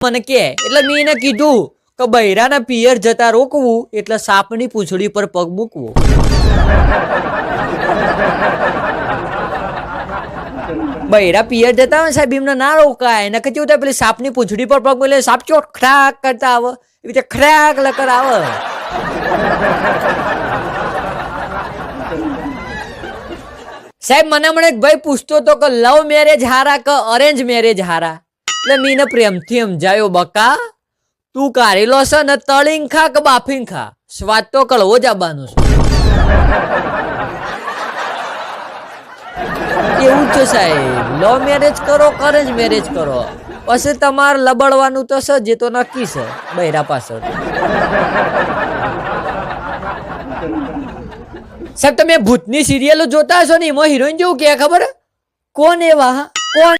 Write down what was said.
મને કે એટલે મેં એને કીધું કે બૈરાના પિયર જતા રોકવું એટલે સાપની પૂંછડી પર પગ મૂકવો. બૈરા પિયર જતા હોય સાહેબ એમને ના રોકાય. એને કેવું થાય પેલી સાપની પૂંછડી પર પગ મૂકે સાપ ચો ખરાક કરતા આવે એવી રીતે ખરાક લકર આવે. સાહેબ મને હમણાં એક ભાઈ પૂછતો હતો કે લવ મેરેજ હારા કે અરેન્જ મેરેજ હારા. એટલે મેં એને પ્રેમથી સમજાયો બકા તું કારેલો છે ને તળીને ખા કે બાફીને ખા સ્વાદ તો કળવો જ આવવાનો છે. એવું છે સાહેબ લવ મેરેજ કરો કે અરેન્જ મેરેજ કરો પછી તમારે લબડવાનું તો છે જે તો નક્કી છે બૈરા પાછળ. સાહેબ તમે ભૂતની સિરિયલો જોતા હશો ને એમાં હિરોઈન જેવું કે ખબર કોણ એવા કોણ